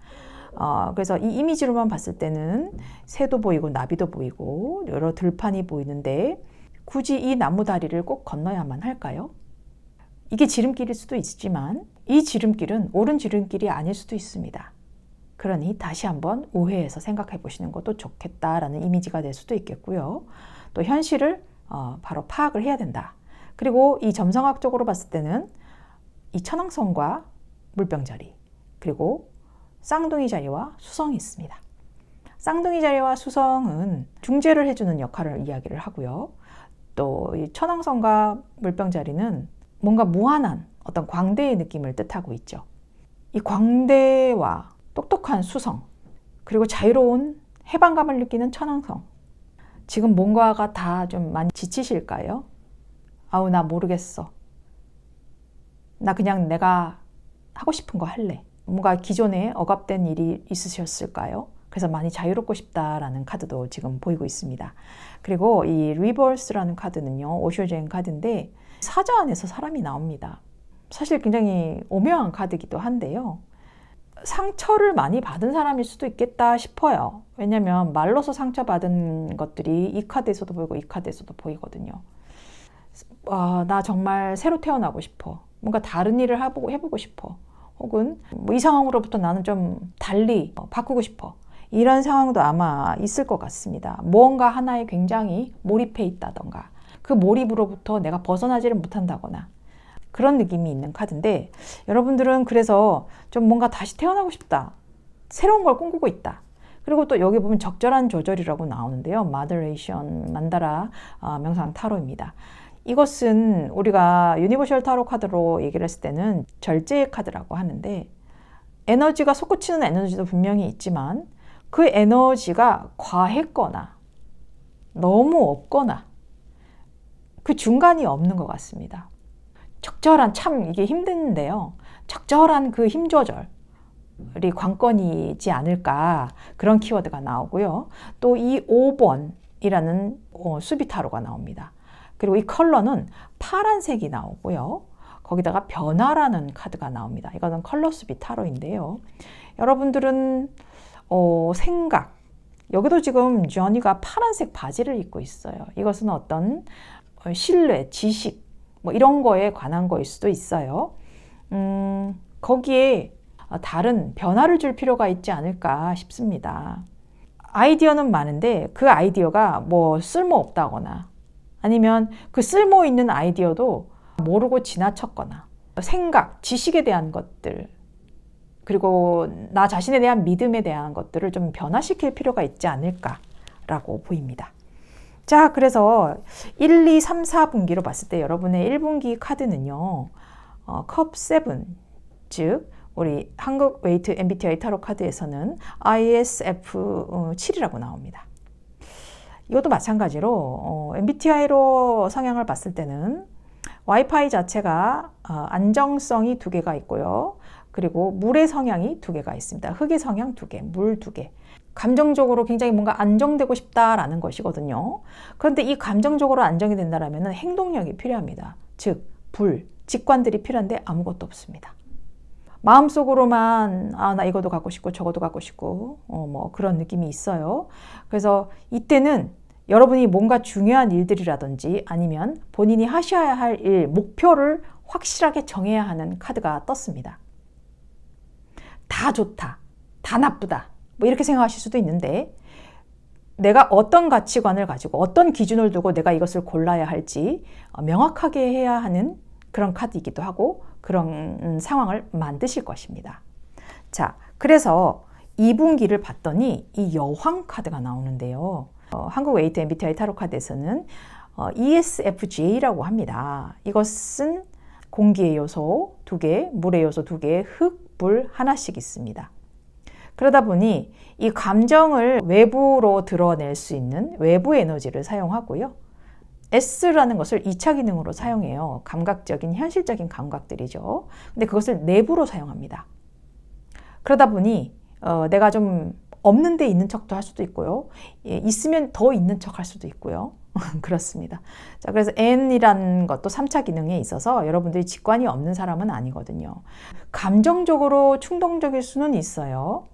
그래서 이 이미지로만 봤을 때는 새도 보이고 나비도 보이고 여러 들판이 보이는데 굳이 이 나무다리를 꼭 건너야만 할까요? 이게 지름길일 수도 있지만 이 지름길은 옳은 지름길이 아닐 수도 있습니다. 그러니 다시 한번 우회해서 생각해 보시는 것도 좋겠다라는 이미지가 될 수도 있겠고요. 또 현실을 바로 파악을 해야 된다. 그리고 이 점성학적으로 봤을 때는 이 천왕성과 물병자리, 그리고 쌍둥이 자리와 수성이 있습니다. 쌍둥이 자리와 수성은 중재를 해주는 역할을 이야기를 하고요. 또 이 천왕성과 물병자리는 뭔가 무한한 어떤 광대의 느낌을 뜻하고 있죠. 이 광대와 똑똑한 수성, 그리고 자유로운 해방감을 느끼는 천왕성. 지금 뭔가가 다 좀 많이 지치실까요? 아우 나 모르겠어. 나 그냥 내가 하고 싶은 거 할래. 뭔가 기존에 억압된 일이 있으셨을까요? 그래서 많이 자유롭고 싶다라는 카드도 지금 보이고 있습니다. 그리고 이 리버스라는 카드는요, 오쇼젠 카드인데 사자 안에서 사람이 나옵니다. 사실 굉장히 오묘한 카드이기도 한데요. 상처를 많이 받은 사람일 수도 있겠다 싶어요. 왜냐면 말로서 상처받은 것들이 이 카드에서도 보이고 이 카드에서도 보이거든요. 나 정말 새로 태어나고 싶어. 뭔가 다른 일을 해보고 싶어. 혹은 이 상황으로부터 나는 좀 달리 바꾸고 싶어. 이런 상황도 아마 있을 것 같습니다. 무언가 하나에 굉장히 몰입해 있다던가 그 몰입으로부터 내가 벗어나지를 못한다거나 그런 느낌이 있는 카드인데, 여러분들은 그래서 좀 뭔가 다시 태어나고 싶다, 새로운 걸 꿈꾸고 있다. 그리고 또 여기 보면 적절한 조절이라고 나오는데요. 마더레이션 만다라 명상 타로입니다. 이것은 우리가 유니버셜 타로 카드로 얘기를 했을 때는 절제의 카드라고 하는데, 에너지가 솟구치는 에너지도 분명히 있지만 그 에너지가 과했거나 너무 없거나 그 중간이 없는 것 같습니다. 적절한, 참 이게 힘든데요. 적절한 그 힘 조절이 관건이지 않을까, 그런 키워드가 나오고요. 또 이 5번이라는 수비 타로가 나옵니다. 그리고 이 컬러는 파란색이 나오고요. 거기다가 변화라는 카드가 나옵니다. 이거는 컬러 수비 타로인데요. 여러분들은 생각, 여기도 지금 조니가 파란색 바지를 입고 있어요. 이것은 어떤 신뢰, 지식, 뭐 이런 거에 관한 거일 수도 있어요. 거기에 다른 변화를 줄 필요가 있지 않을까 싶습니다. 아이디어는 많은데 그 아이디어가 뭐 쓸모없다거나 아니면 그 쓸모 있는 아이디어도 모르고 지나쳤거나 생각, 지식에 대한 것들, 그리고 나 자신에 대한 믿음에 대한 것들을 좀 변화시킬 필요가 있지 않을까라고 보입니다. 자, 그래서 1, 2, 3, 4분기로 봤을 때 여러분의 1분기 카드는요. 컵 7, 즉 우리 한국 웨이트 MBTI 타로 카드에서는 ISF7이라고 나옵니다. 이것도 마찬가지로 MBTI로 성향을 봤을 때는 와이파이 자체가 안정성이 2개가 있고요. 그리고 물의 성향이 2개가 있습니다. 흙의 성향 2개, 물 2개. 감정적으로 굉장히 뭔가 안정되고 싶다라는 것이거든요. 그런데 이 감정적으로 안정이 된다면 행동력이 필요합니다. 즉, 불, 직관들이 필요한데 아무것도 없습니다. 마음속으로만 나 이것도 갖고 싶고 저것도 갖고 싶고 뭐 그런 느낌이 있어요. 그래서 이때는 여러분이 뭔가 중요한 일들이라든지 아니면 본인이 하셔야 할 일, 목표를 확실하게 정해야 하는 카드가 떴습니다. 다 좋다, 다 나쁘다 뭐 이렇게 생각하실 수도 있는데 내가 어떤 가치관을 가지고 어떤 기준을 두고 내가 이것을 골라야 할지 명확하게 해야 하는 그런 카드이기도 하고 그런 상황을 만드실 것입니다. 자, 그래서 2분기를 봤더니 이 여왕 카드가 나오는데요. 한국 웨이트 MBTI 타로 카드에서는 ESFJ라고 합니다. 이것은 공기의 요소 2개, 물의 요소 2개, 흙, 불 하나씩 있습니다. 그러다 보니 이 감정을 외부로 드러낼 수 있는 외부 에너지를 사용하고요. S라는 것을 2차 기능으로 사용해요. 감각적인, 현실적인 감각들이죠. 근데 그것을 내부로 사용합니다. 그러다 보니 내가 좀 없는 데 있는 척도 할 수도 있고요. 있으면 더 있는 척 할 수도 있고요. 그렇습니다. 자, 그래서 N이라는 것도 3차 기능에 있어서 여러분들이 직관이 없는 사람은 아니거든요. 감정적으로 충동적일 수는 있어요.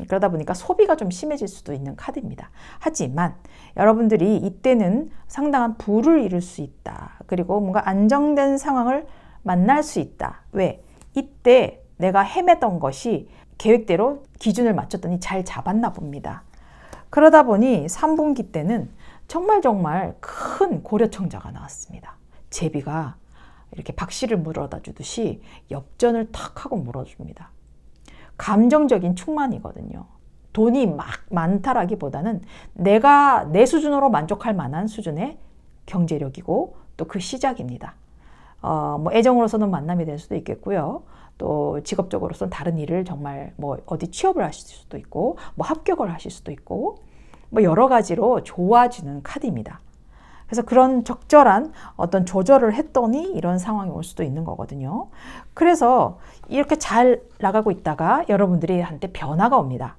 그러다 보니까 소비가 좀 심해질 수도 있는 카드입니다. 하지만 여러분들이 이때는 상당한 부를 이룰 수 있다. 그리고 뭔가 안정된 상황을 만날 수 있다. 왜? 이때 내가 헤매던 것이 계획대로 기준을 맞췄더니 잘 잡았나 봅니다. 그러다 보니 3분기 때는 정말 큰 고려청자가 나왔습니다. 제비가 이렇게 박씨를 물어다 주듯이 엽전을 탁 하고 물어줍니다. 감정적인 충만이거든요. 돈이 막 많다라기보다는 내가 내 수준으로 만족할 만한 수준의 경제력이고 또 그 시작입니다. 뭐 애정으로서는 만남이 될 수도 있겠고요. 또 직업적으로서는 다른 일을 정말 뭐 어디 취업을 하실 수도 있고 뭐 합격을 하실 수도 있고 뭐 여러 가지로 좋아지는 카드입니다. 그래서 그런 적절한 어떤 조절을 했더니 이런 상황이 올 수도 있는 거거든요. 그래서 이렇게 잘 나가고 있다가 여러분들이 한테 변화가 옵니다.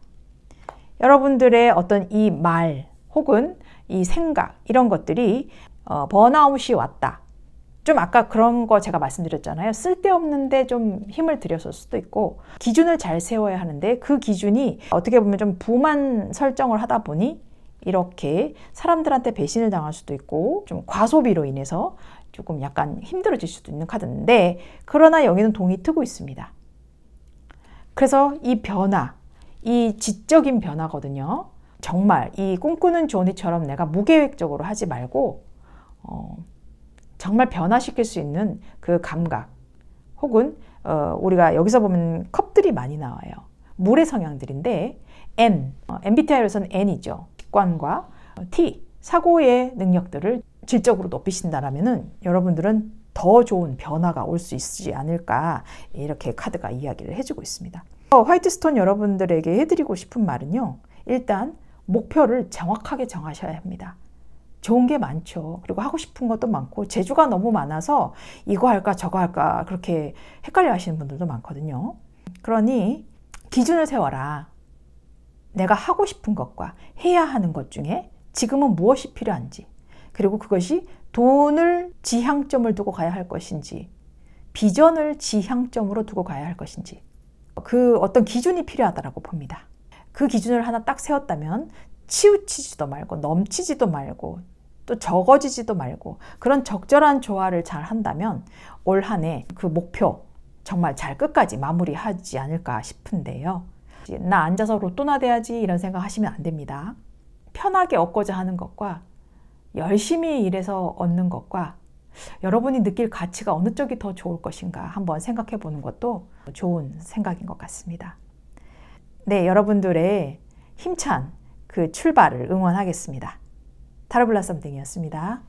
여러분들의 어떤 이 말 혹은 이 생각 이런 것들이 번아웃이 왔다. 좀 아까 그런 거 제가 말씀드렸잖아요. 쓸데없는데 좀 힘을 들였을 수도 있고 기준을 잘 세워야 하는데 그 기준이 어떻게 보면 좀 부만 설정을 하다 보니 이렇게 사람들한테 배신을 당할 수도 있고 좀 과소비로 인해서 조금 약간 힘들어질 수도 있는 카드인데 그러나 여기는 동이 트고 있습니다. 그래서 이 변화, 이 지적인 변화거든요. 정말 이 꿈꾸는 조니처럼 내가 무계획적으로 하지 말고 정말 변화시킬 수 있는 그 감각 혹은 우리가 여기서 보면 컵들이 많이 나와요. 물의 성향들인데 N, MBTI로서는 N이죠. 직관과 T, 사고의 능력들을 질적으로 높이신다라면은 여러분들은 더 좋은 변화가 올 수 있지 않을까 이렇게 카드가 이야기를 해주고 있습니다. 화이트스톤 여러분들에게 해드리고 싶은 말은요. 일단 목표를 정확하게 정하셔야 합니다. 좋은 게 많죠. 그리고 하고 싶은 것도 많고 재주가 너무 많아서 이거 할까 저거 할까 그렇게 헷갈려 하시는 분들도 많거든요. 그러니 기준을 세워라. 내가 하고 싶은 것과 해야 하는 것 중에 지금은 무엇이 필요한지 그리고 그것이 돈을 지향점을 두고 가야 할 것인지 비전을 지향점으로 두고 가야 할 것인지 그 어떤 기준이 필요하다고 봅니다. 그 기준을 하나 딱 세웠다면 치우치지도 말고 넘치지도 말고 또 적어지지도 말고 그런 적절한 조화를 잘 한다면 올 한 해 그 목표 정말 잘 끝까지 마무리하지 않을까 싶은데요. 나 앉아서 로또나 돼야지 이런 생각 하시면 안 됩니다. 편하게 얻고자 하는 것과 열심히 일해서 얻는 것과 여러분이 느낄 가치가 어느 쪽이 더 좋을 것인가 한번 생각해 보는 것도 좋은 생각인 것 같습니다. 네, 여러분들의 힘찬 그 출발을 응원하겠습니다. 타로블라썸띵이었습니다.